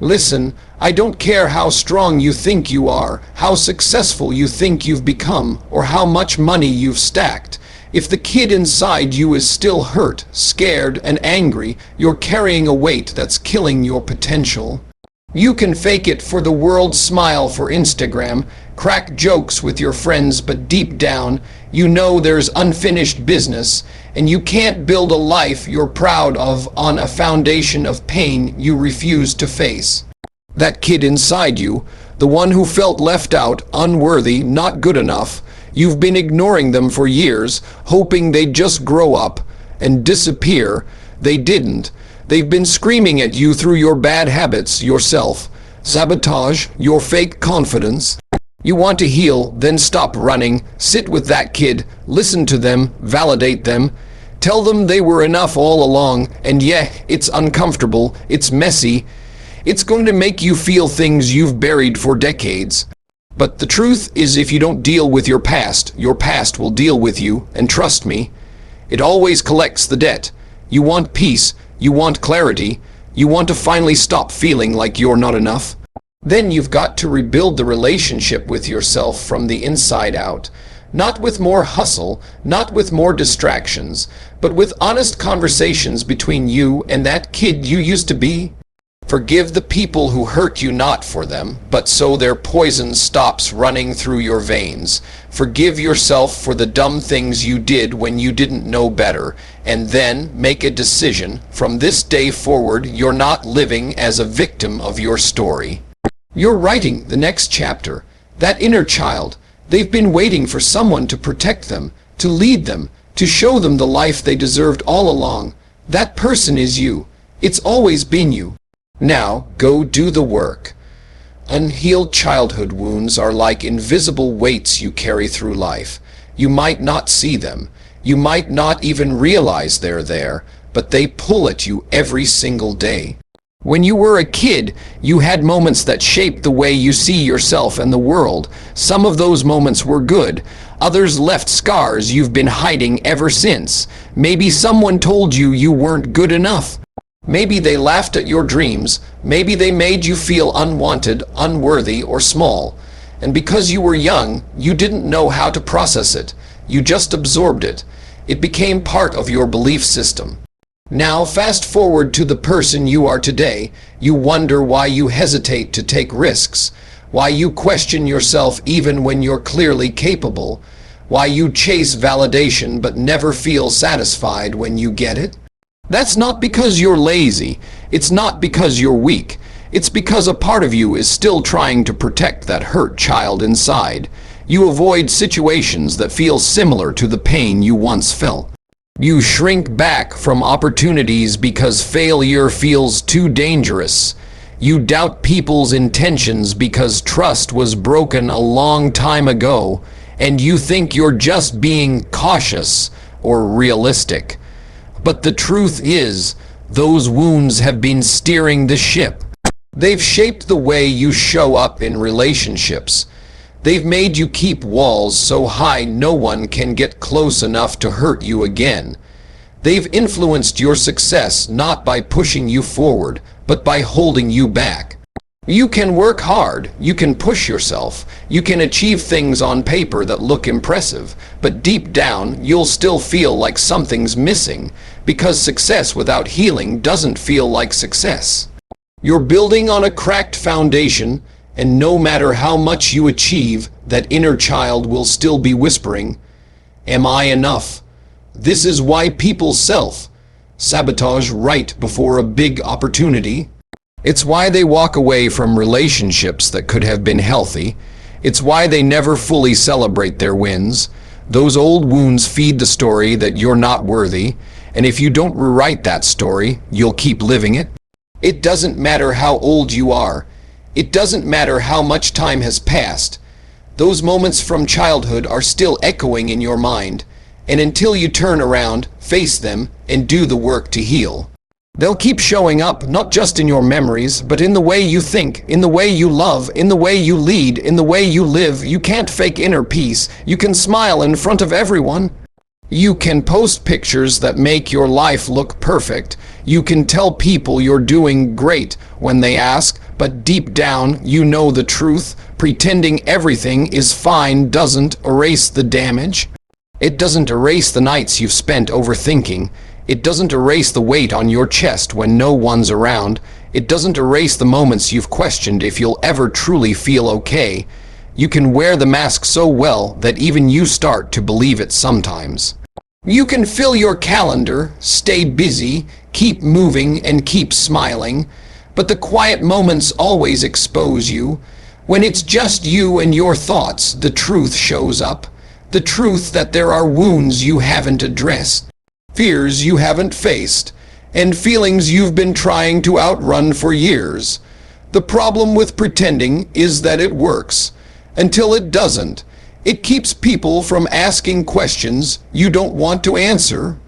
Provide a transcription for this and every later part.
Listen, I don't care how strong you think you are, how successful you think you've become, or how much money you've stacked. If the kid inside you is still hurt, scared, and angry, you're carrying a weight that's killing your potential. You can fake it for the world, smile for Instagram, crack jokes with your friends, but deep down, you know there's unfinished business, and you can't build a life you're proud of on a foundation of pain you refuse to face. That kid inside you, the one who felt left out, unworthy, not good enough, you've been ignoring them for years, hoping they'd just grow up and disappear. They didn't. They've been screaming at you through your bad habits, your self-sabotage, your fake confidence. You want to heal, then stop running. Sit with that kid, listen to them, validate them. Tell them they were enough all along, and yeah, it's uncomfortable, it's messy. It's going to make you feel things you've buried for decades. But the truth is, if you don't deal with your past will deal with you, and trust me, it always collects the debt. You want peace, you want clarity, you want to finally stop feeling like you're not enough. Then you've got to rebuild the relationship with yourself from the inside out. Not with more hustle, not with more distractions, but with honest conversations between you and that kid you used to be. Forgive the people who hurt you, not for them, but so their poison stops running through your veins. Forgive yourself for the dumb things you did when you didn't know better, and then make a decision. From this day forward, you're not living as a victim of your story. You're writing the next chapter. That inner child, they've been waiting for someone to protect them, to lead them, to show them the life they deserved all along. That person is you. It's always been you. Now, go do the work. Unhealed childhood wounds are like invisible weights you carry through life. You might not see them. You might not even realize they're there, but they pull at you every single day. When you were a kid, you had moments that shaped the way you see yourself and the world. Some of those moments were good. Others left scars you've been hiding ever since. Maybe someone told you you weren't good enough. Maybe they laughed at your dreams. Maybe they made you feel unwanted, unworthy, or small. And because you were young, you didn't know how to process it. You just absorbed it. It became part of your belief system. Now, fast forward to the person you are today. You wonder why you hesitate to take risks, why you question yourself even when you're clearly capable, why you chase validation but never feel satisfied when you get it. That's not because you're lazy. It's not because you're weak. It's because a part of you is still trying to protect that hurt child inside. You avoid situations that feel similar to the pain you once felt. You shrink back from opportunities because failure feels too dangerous. You doubt people's intentions because trust was broken a long time ago, and you think you're just being cautious or realistic. But the truth is, those wounds have been steering the ship. They've shaped the way you show up in relationships. They've made you keep walls so high no one can get close enough to hurt you again. They've influenced your success not by pushing you forward, but by holding you back. You can work hard, you can push yourself, you can achieve things on paper that look impressive, but deep down you'll still feel like something's missing, because success without healing doesn't feel like success. You're building on a cracked foundation, and no matter how much you achieve, that inner child will still be whispering, "Am I enough?" This is why people self-sabotage right before a big opportunity. It's why they walk away from relationships that could have been healthy. It's why they never fully celebrate their wins. Those old wounds feed the story that you're not worthy, and if you don't rewrite that story, you'll keep living it. It doesn't matter how old you are. It doesn't matter how much time has passed. Those moments from childhood are still echoing in your mind, and until you turn around, face them, and do the work to heal, they'll keep showing up, not just in your memories, but in the way you think, in the way you love, in the way you lead, in the way you live. You can't fake inner peace. You can smile in front of everyone. You can post pictures that make your life look perfect. You can tell people you're doing great when they ask, but deep down you know the truth. Pretending everything is fine doesn't erase the damage. It doesn't erase the nights you've spent overthinking. It doesn't erase the weight on your chest when no one's around. It doesn't erase the moments you've questioned if you'll ever truly feel okay. You can wear the mask so well that even you start to believe it sometimes. You can fill your calendar, stay busy, keep moving, and keep smiling, but the quiet moments always expose you. When it's just you and your thoughts, the truth shows up. The truth that there are wounds you haven't addressed, fears you haven't faced, and feelings you've been trying to outrun for years. The problem with pretending is that it works, until it doesn't. It keeps people from asking questions you don't want to answer.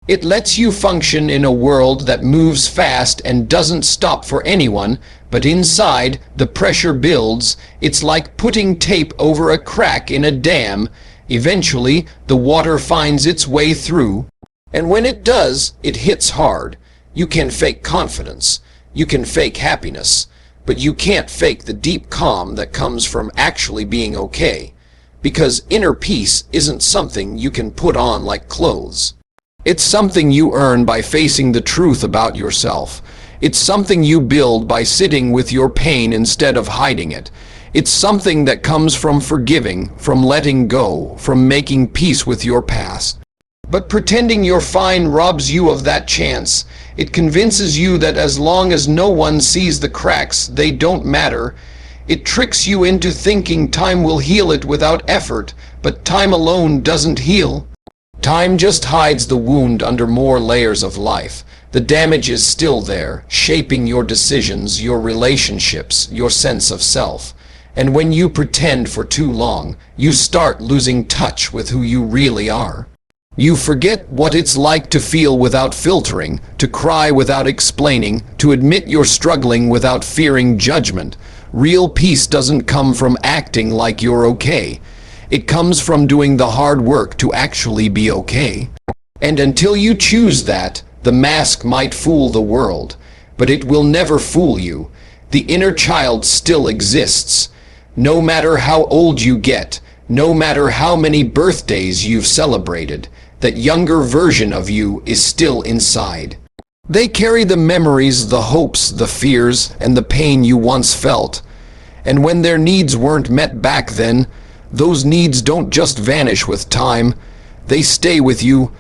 It lets you function in a world that moves fast and doesn't stop for anyone, but inside, the pressure builds. It's like putting tape over a crack in a dam. Eventually, the water finds its way through. And when it does, it hits hard. You can fake confidence. You can fake happiness. But you can't fake the deep calm that comes from actually being okay. Because inner peace isn't something you can put on like clothes. It's something you earn by facing the truth about yourself. It's something you build by sitting with your pain instead of hiding it. It's something that comes from forgiving, from letting go, from making peace with your past. But pretending you're fine robs you of that chance. It convinces you that as long as no one sees the cracks, they don't matter. It tricks you into thinking time will heal it without effort, but time alone doesn't heal. Time just hides the wound under more layers of life. The damage is still there, shaping your decisions, your relationships, your sense of self. And when you pretend for too long, you start losing touch with who you really are. You forget what it's like to feel without filtering, to cry without explaining, to admit you're struggling without fearing judgment. Real peace doesn't come from acting like you're okay. It comes from doing the hard work to actually be okay. And until you choose that, the mask might fool the world, but it will never fool you. The inner child still exists. No matter how old you get, no matter how many birthdays you've celebrated, that younger version of you is still inside. They carry the memories, the hopes, the fears, and the pain you once felt. And when their needs weren't met back then, those needs don't just vanish with time. They stay with you.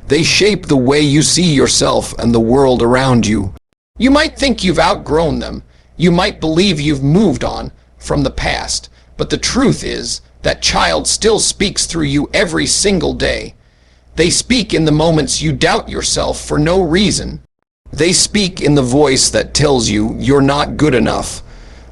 They shape the way you see yourself and the world around you. You might think you've outgrown them. You might believe you've moved on from the past. But the truth is, that child still speaks through you every single day. They speak in the moments you doubt yourself for no reason. They speak in the voice that tells you you're not good enough.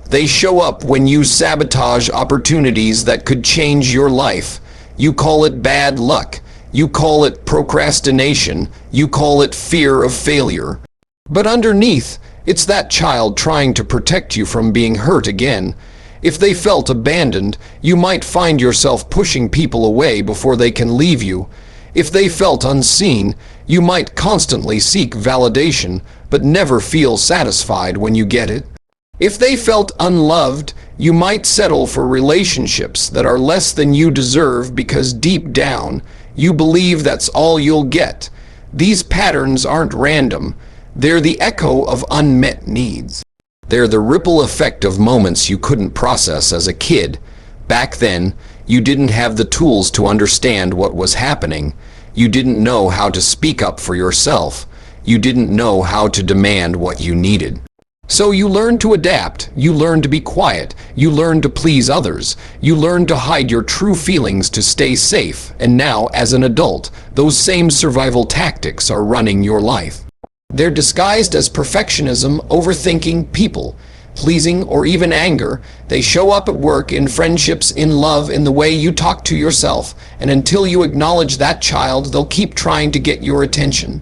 They show up when you sabotage opportunities that could change your life. You call it bad luck. You call it procrastination. You call it fear of failure. But underneath, it's that child trying to protect you from being hurt again. If they felt abandoned, you might find yourself pushing people away before they can leave you. If they felt unseen, you might constantly seek validation, but never feel satisfied when you get it. If they felt unloved, you might settle for relationships that are less than you deserve because deep down, you believe that's all you'll get. These patterns aren't random. They're the echo of unmet needs. They're the ripple effect of moments you couldn't process as a kid. Back then, you didn't have the tools to understand what was happening. You didn't know how to speak up for yourself. You didn't know how to demand what you needed. So you learned to adapt. You learned to be quiet. You learned to please others. You learned to hide your true feelings to stay safe. And now, as an adult, those same survival tactics are running your life. They're disguised as perfectionism, overthinking, people pleasing, or even anger. They show up at work, in friendships, in love, in the way you talk to yourself. And until you acknowledge that child, they'll keep trying to get your attention.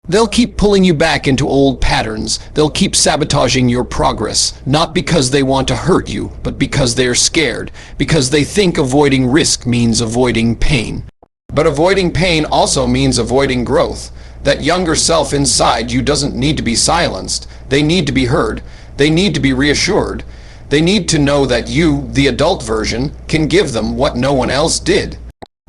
They'll keep pulling you back into old patterns. They'll keep sabotaging your progress, not because they want to hurt you, but because they're scared, because they think avoiding risk means avoiding pain. But avoiding pain also means avoiding growth. That younger self inside you doesn't need to be silenced. They need to be heard. They need to be reassured. They need to know that you, the adult version, can give them what no one else did.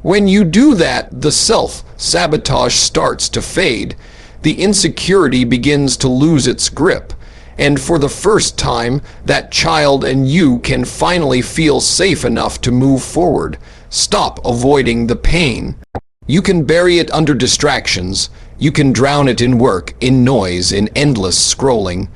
When you do that, the self-sabotage starts to fade. The insecurity begins to lose its grip. And for the first time, that child and you can finally feel safe enough to move forward. Stop avoiding the pain. You can bury it under distractions. You can drown it in work, in noise, in endless scrolling.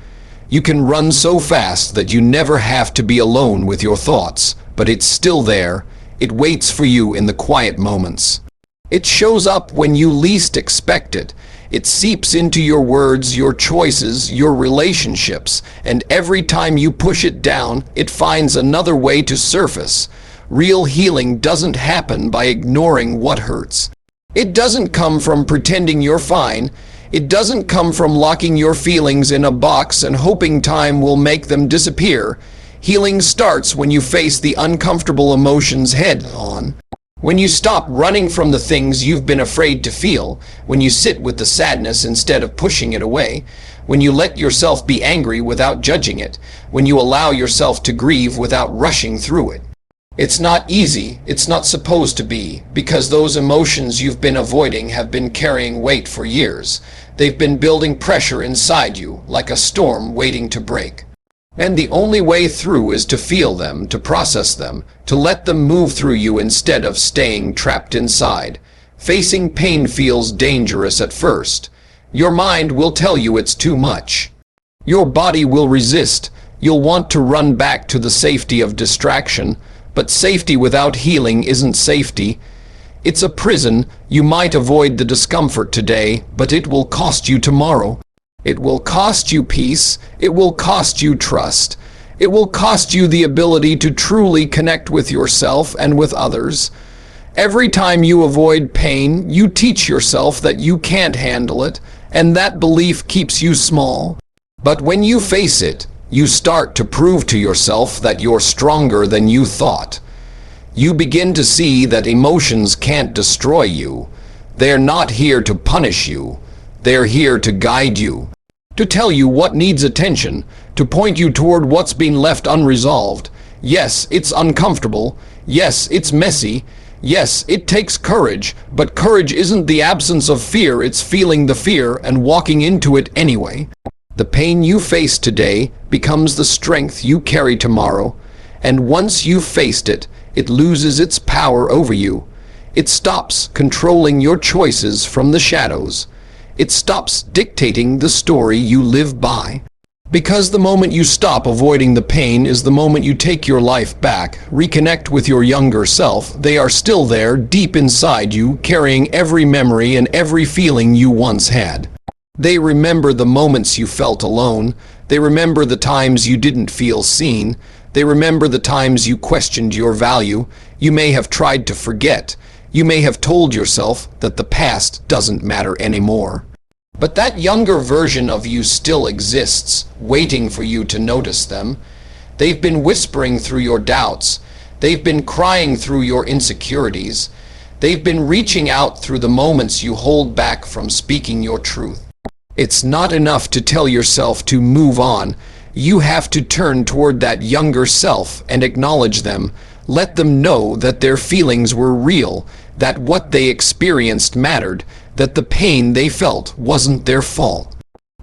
You can run so fast that you never have to be alone with your thoughts, but it's still there. It waits for you in the quiet moments. It shows up when you least expect it. It seeps into your words, your choices, your relationships, and every time you push it down, it finds another way to surface. Real healing doesn't happen by ignoring what hurts. It doesn't come from pretending you're fine. It doesn't come from locking your feelings in a box and hoping time will make them disappear. Healing starts when you face the uncomfortable emotions head on. When you stop running from the things you've been afraid to feel, when you sit with the sadness instead of pushing it away, when you let yourself be angry without judging it, when you allow yourself to grieve without rushing through it. It's not easy, it's not supposed to be, because those emotions you've been avoiding have been carrying weight for years. They've been building pressure inside you, like a storm waiting to break. And the only way through is to feel them, to process them, to let them move through you instead of staying trapped inside. Facing pain feels dangerous at first. Your mind will tell you it's too much. Your body will resist. You'll want to run back to the safety of distraction. But safety without healing isn't safety. It's a prison. You might avoid the discomfort today, but it will cost you tomorrow. It will cost you peace. It will cost you trust. It will cost you the ability to truly connect with yourself and with others. Every time you avoid pain, you teach yourself that you can't handle it, and that belief keeps you small. But when you face it, you start to prove to yourself that you're stronger than you thought. You begin to see that emotions can't destroy you. They're not here to punish you. They're here to guide you, to tell you what needs attention, to point you toward what's been left unresolved. Yes, it's uncomfortable. Yes, it's messy. Yes, it takes courage, but courage isn't the absence of fear, it's feeling the fear and walking into it anyway. The pain you face today becomes the strength you carry tomorrow, and once you've faced it, it loses its power over you. It stops controlling your choices from the shadows. It stops dictating the story you live by. Because the moment you stop avoiding the pain is the moment you take your life back, reconnect with your younger self. They are still there, deep inside you, carrying every memory and every feeling you once had. They remember the moments you felt alone. They remember the times you didn't feel seen. They remember the times you questioned your value. You may have tried to forget. You may have told yourself that the past doesn't matter anymore. But that younger version of you still exists, waiting for you to notice them. They've been whispering through your doubts. They've been crying through your insecurities. They've been reaching out through the moments you hold back from speaking your truth. It's not enough to tell yourself to move on. You have to turn toward that younger self and acknowledge them. Let them know that their feelings were real, that what they experienced mattered, that the pain they felt wasn't their fault.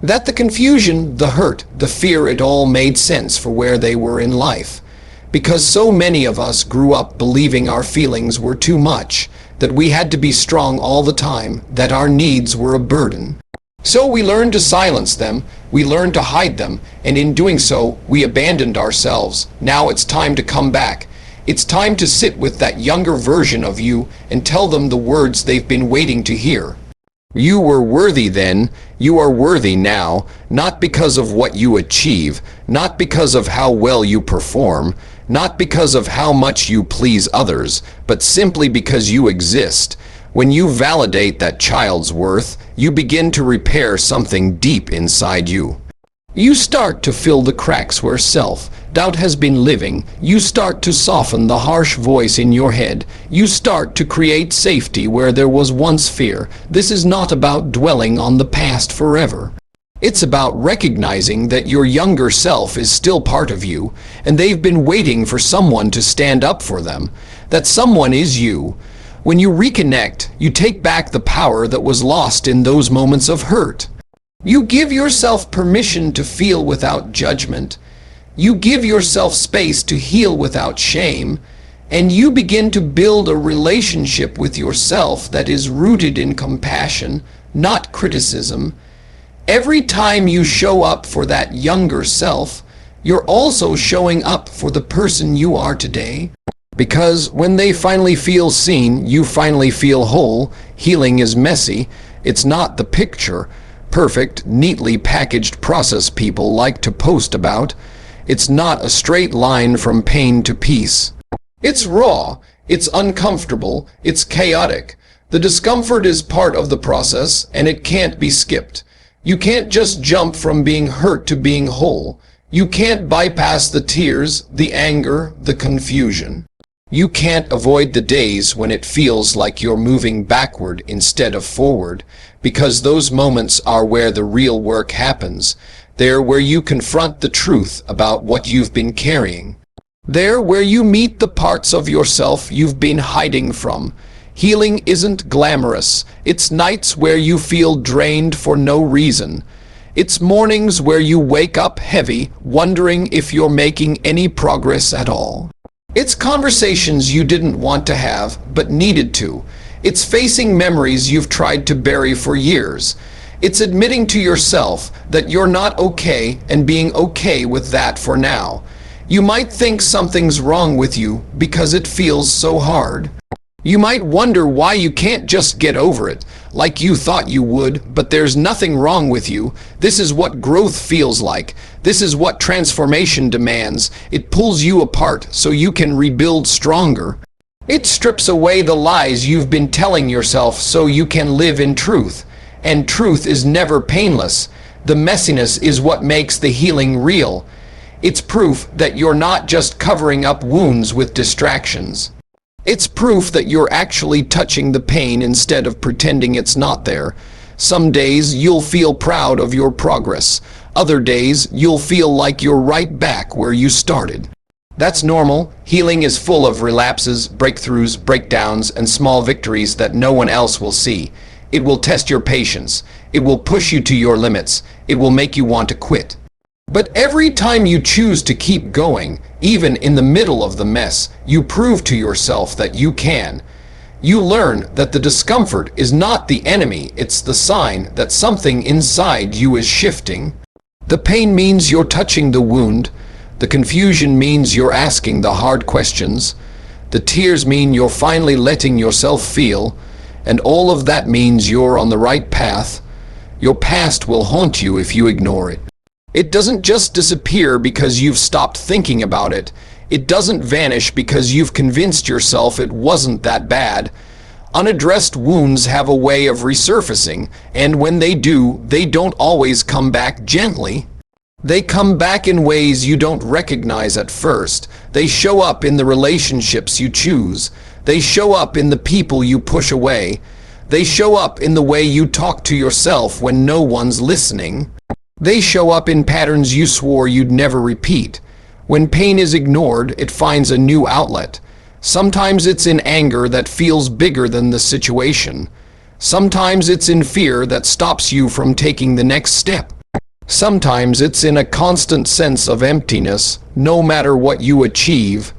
That the confusion, the hurt, the fear, it all made sense for where they were in life. Because so many of us grew up believing our feelings were too much, that we had to be strong all the time, that our needs were a burden. So we learned to silence them, we learned to hide them, and in doing so, we abandoned ourselves. Now it's time to come back. It's time to sit with that younger version of you and tell them the words they've been waiting to hear. You were worthy then, you are worthy now, not because of what you achieve, not because of how well you perform, not because of how much you please others, but simply because you exist. When you validate that child's worth, you begin to repair something deep inside you. You start to fill the cracks where self-doubt has been living. You start to soften the harsh voice in your head. You start to create safety where there was once fear. This is not about dwelling on the past forever. It's about recognizing that your younger self is still part of you, and they've been waiting for someone to stand up for them. That someone is you. When you reconnect, you take back the power that was lost in those moments of hurt. You give yourself permission to feel without judgment. You give yourself space to heal without shame. And you begin to build a relationship with yourself that is rooted in compassion, not criticism. Every time you show up for that younger self, you're also showing up for the person you are today. Because when they finally feel seen, you finally feel whole. Healing is messy. It's not the picture perfect, neatly packaged process people like to post about. It's not a straight line from pain to peace. It's raw, it's uncomfortable, it's chaotic. The discomfort is part of the process, and it can't be skipped. You can't just jump from being hurt to being whole. You can't bypass the tears, the anger, the confusion. You can't avoid the days when it feels like you're moving backward instead of forward, because those moments are where the real work happens. They're where you confront the truth about what you've been carrying. They're where you meet the parts of yourself you've been hiding from. Healing isn't glamorous. It's nights where you feel drained for no reason. It's mornings where you wake up heavy, wondering if you're making any progress at all. It's conversations you didn't want to have, but needed to. It's facing memories you've tried to bury for years. It's admitting to yourself that you're not okay and being okay with that for now. You might think something's wrong with you because it feels so hard. You might wonder why you can't just get over it, like you thought you would, but there's nothing wrong with you. This is what growth feels like. This is what transformation demands. It pulls you apart so you can rebuild stronger. It strips away the lies you've been telling yourself so you can live in truth. And truth is never painless. The messiness is what makes the healing real. It's proof that you're not just covering up wounds with distractions. It's proof that you're actually touching the pain instead of pretending it's not there. Some days you'll feel proud of your progress. Other days you'll feel like you're right back where you started. That's normal. Healing is full of relapses, breakthroughs, breakdowns, and small victories that no one else will see. It will test your patience. It will push you to your limits. It will make you want to quit. But every time you choose to keep going, even in the middle of the mess, you prove to yourself that you can. You learn that the discomfort is not the enemy, it's the sign that something inside you is shifting. The pain means you're touching the wound. The confusion means you're asking the hard questions. The tears mean you're finally letting yourself feel. And all of that means you're on the right path. Your past will haunt you if you ignore it. It doesn't just disappear because you've stopped thinking about it. It doesn't vanish because you've convinced yourself it wasn't that bad. Unaddressed wounds have a way of resurfacing, and when they do, they don't always come back gently. They come back in ways you don't recognize at first. They show up in the relationships you choose. They show up in the people you push away. They show up in the way you talk to yourself when no one's listening. They show up in patterns you swore you'd never repeat. When pain is ignored, it finds a new outlet. Sometimes it's in anger that feels bigger than the situation. Sometimes it's in fear that stops you from taking the next step. Sometimes it's in a constant sense of emptiness, no matter what you achieve.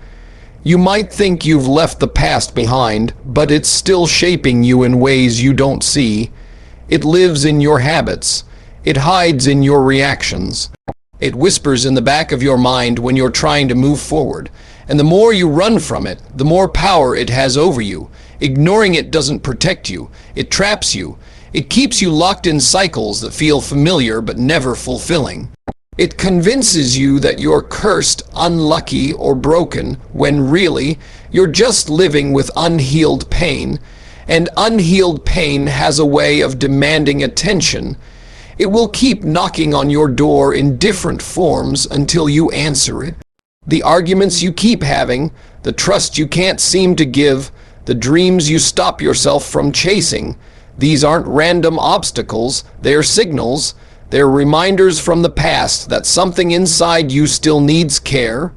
You might think you've left the past behind, but it's still shaping you in ways you don't see. It lives in your habits. It hides in your reactions. It whispers in the back of your mind when you're trying to move forward. And the more you run from it, the more power it has over you. Ignoring it doesn't protect you. It traps you. It keeps you locked in cycles that feel familiar but never fulfilling. It convinces you that you're cursed, unlucky, or broken, when really, you're just living with unhealed pain. And unhealed pain has a way of demanding attention. It will keep knocking on your door in different forms until you answer it. The arguments you keep having, the trust you can't seem to give, the dreams you stop yourself from chasing, these aren't random obstacles, they're signals. They're reminders from the past that something inside you still needs care.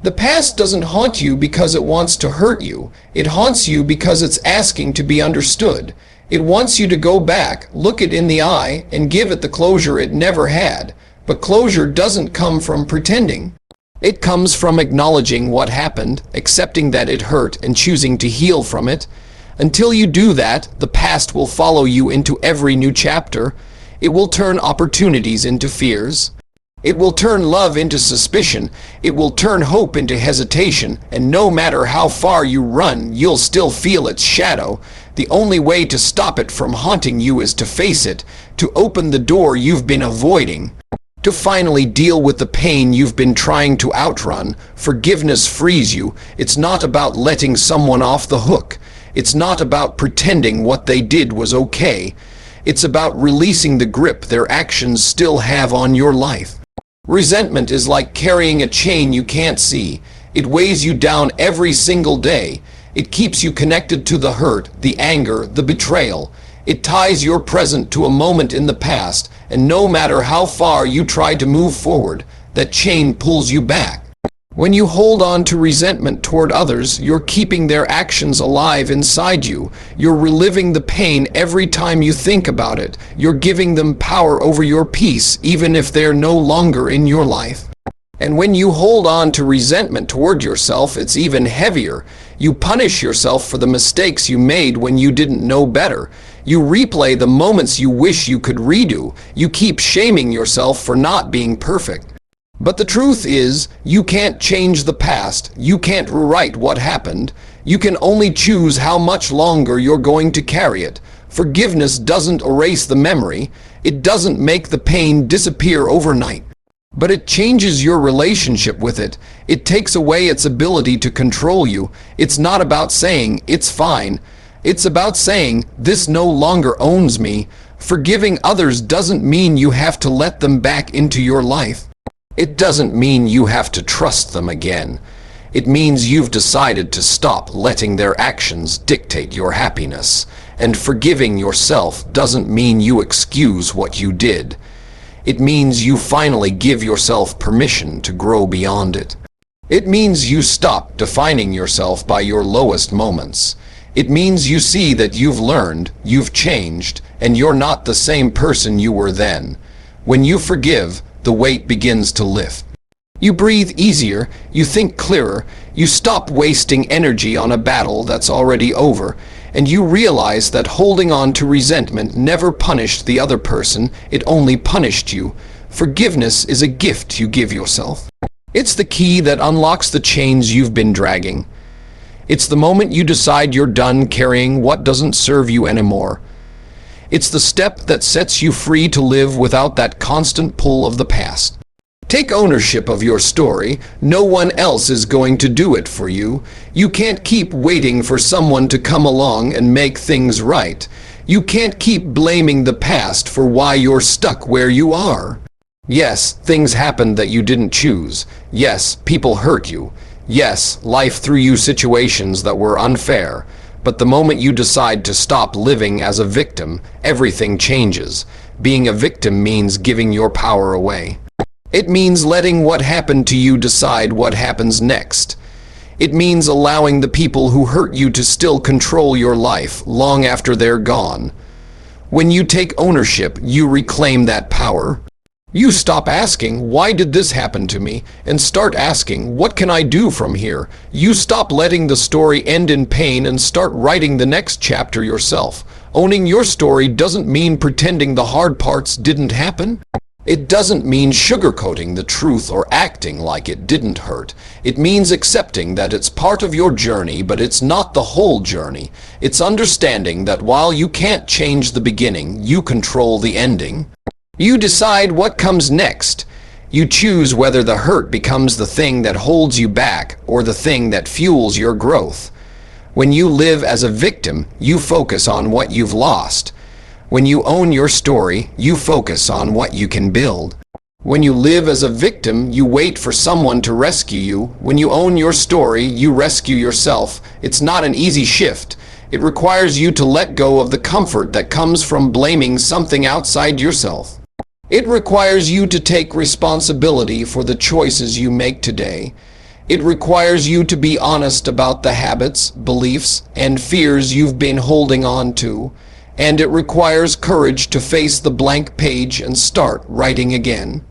The past doesn't haunt you because it wants to hurt you. It haunts you because it's asking to be understood. It wants you to go back, look it in the eye, and give it the closure it never had. But closure doesn't come from pretending. It comes from acknowledging what happened, accepting that it hurt, and choosing to heal from it. Until you do that, the past will follow you into every new chapter. It will turn opportunities into fears. It will turn love into suspicion. It will turn hope into hesitation. And no matter how far you run, you'll still feel its shadow. The only way to stop it from haunting you is to face it, to open the door you've been avoiding, to finally deal with the pain you've been trying to outrun. Forgiveness frees you. It's not about letting someone off the hook. It's not about pretending what they did was okay. It's about releasing the grip their actions still have on your life. Resentment is like carrying a chain you can't see. It weighs you down every single day. It keeps you connected to the hurt, the anger, the betrayal. It ties your present to a moment in the past, and no matter how far you try to move forward, that chain pulls you back. When you hold on to resentment toward others, you're keeping their actions alive inside you. You're reliving the pain every time you think about it. You're giving them power over your peace, even if they're no longer in your life. And when you hold on to resentment toward yourself, it's even heavier. You punish yourself for the mistakes you made when you didn't know better. You replay the moments you wish you could redo. You keep shaming yourself for not being perfect. But the truth is, you can't change the past. You can't rewrite what happened. You can only choose how much longer you're going to carry it. Forgiveness doesn't erase the memory. It doesn't make the pain disappear overnight. But it changes your relationship with it. It takes away its ability to control you. It's not about saying, "It's fine." It's about saying, "This no longer owns me." Forgiving others doesn't mean you have to let them back into your life. It doesn't mean you have to trust them again. It means you've decided to stop letting their actions dictate your happiness. And forgiving yourself doesn't mean you excuse what you did. It means you finally give yourself permission to grow beyond it. It means you stop defining yourself by your lowest moments. It means you see that you've learned, you've changed, and you're not the same person you were then. When you forgive, the weight begins to lift. You breathe easier, you think clearer, you stop wasting energy on a battle that's already over, and you realize that holding on to resentment never punished the other person, it only punished you. Forgiveness is a gift you give yourself. It's the key that unlocks the chains you've been dragging. It's the moment you decide you're done carrying what doesn't serve you anymore. It's the step that sets you free to live without that constant pull of the past. Take ownership of your story. No one else is going to do it for you. You can't keep waiting for someone to come along and make things right. You can't keep blaming the past for why you're stuck where you are. Yes, things happened that you didn't choose. Yes, people hurt you. Yes, life threw you situations that were unfair. But the moment you decide to stop living as a victim, everything changes. Being a victim means giving your power away. It means letting what happened to you decide what happens next. It means allowing the people who hurt you to still control your life long after they're gone. When you take ownership, you reclaim that power. You stop asking, "Why did this happen to me?" and start asking, "What can I do from here?" You stop letting the story end in pain and start writing the next chapter yourself. Owning your story doesn't mean pretending the hard parts didn't happen. It doesn't mean sugarcoating the truth or acting like it didn't hurt. It means accepting that it's part of your journey, but it's not the whole journey. It's understanding that while you can't change the beginning, you control the ending. You decide what comes next. You choose whether the hurt becomes the thing that holds you back or the thing that fuels your growth. When you live as a victim, you focus on what you've lost. When you own your story, you focus on what you can build. When you live as a victim, you wait for someone to rescue you. When you own your story, you rescue yourself. It's not an easy shift. It requires you to let go of the comfort that comes from blaming something outside yourself. It requires you to take responsibility for the choices you make today. It requires you to be honest about the habits, beliefs, and fears you've been holding on to. And it requires courage to face the blank page and start writing again.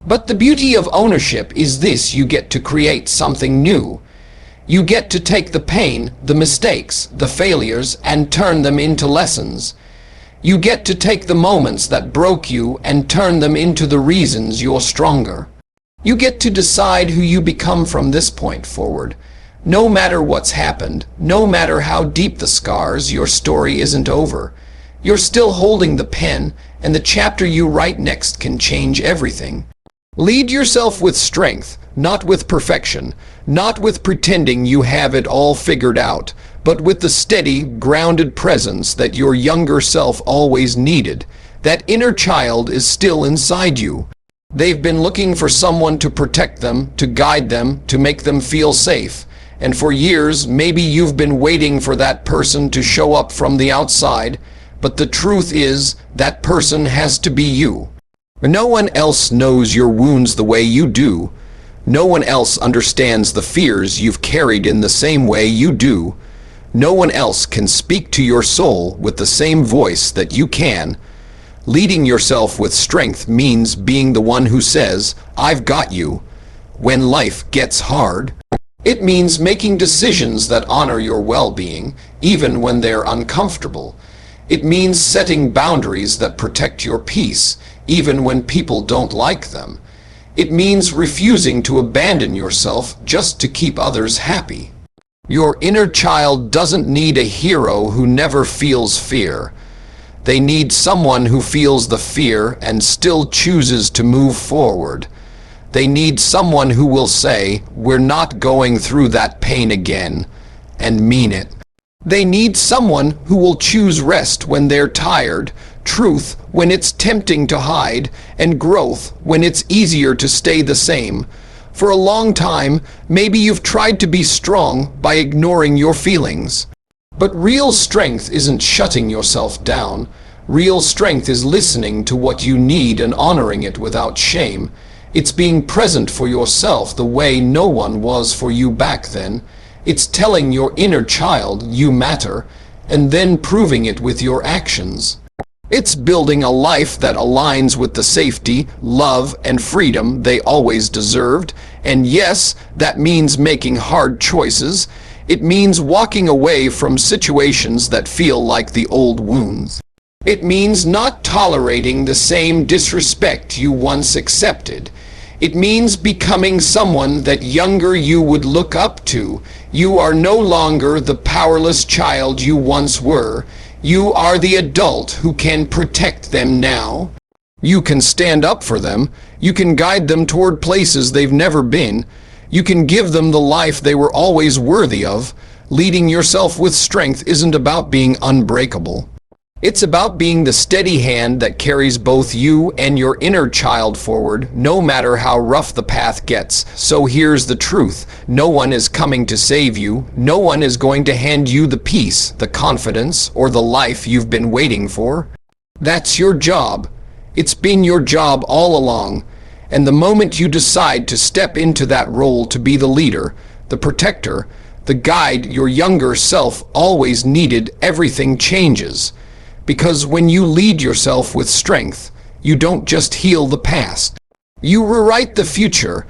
But the beauty of ownership is this: you get to create something new. You get to take the pain, the mistakes, the failures, and turn them into lessons. You get to take the moments that broke you and turn them into the reasons you're stronger. You get to decide who you become from this point forward. No matter what's happened, no matter how deep the scars, your story isn't over. You're still holding the pen, and the chapter you write next can change everything. Lead yourself with strength, not with perfection, not with pretending you have it all figured out, but with the steady, grounded presence that your younger self always needed. That inner child is still inside you. They've been looking for someone to protect them, to guide them, to make them feel safe. And for years, maybe you've been waiting for that person to show up from the outside, but the truth is, that person has to be you. No one else knows your wounds the way you do. No one else understands the fears you've carried in the same way you do. No one else can speak to your soul with the same voice that you can. Leading yourself with strength means being the one who says, "I've got you," when life gets hard. It means making decisions that honor your well-being, even when they're uncomfortable. It means setting boundaries that protect your peace, even when people don't like them. It means refusing to abandon yourself just to keep others happy. Your inner child doesn't need a hero who never feels fear. They need someone who feels the fear and still chooses to move forward. They need someone who will say, "We're not going through that pain again," and mean it. They need someone who will choose rest when they're tired, truth when it's tempting to hide, and growth when it's easier to stay the same. For a long time, maybe you've tried to be strong by ignoring your feelings. But real strength isn't shutting yourself down. Real strength is listening to what you need and honoring it without shame. It's being present for yourself the way no one was for you back then. It's telling your inner child you matter, and then proving it with your actions. It's building a life that aligns with the safety, love, and freedom they always deserved. And yes, that means making hard choices. It means walking away from situations that feel like the old wounds. It means not tolerating the same disrespect you once accepted. It means becoming someone that younger you would look up to. You are no longer the powerless child you once were. You are the adult who can protect them now. You can stand up for them. You can guide them toward places they've never been. You can give them the life they were always worthy of. Leading yourself with strength isn't about being unbreakable. It's about being the steady hand that carries both you and your inner child forward, no matter how rough the path gets. So here's the truth. No one is coming to save you. No one is going to hand you the peace, the confidence, or the life you've been waiting for. That's your job. It's been your job all along. And the moment you decide to step into that role to be the leader, the protector, the guide your younger self always needed, everything changes. Because when you lead yourself with strength, you don't just heal the past. You rewrite the future,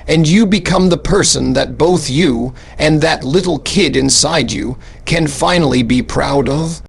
and you become the person that both you and that little kid inside you can finally be proud of.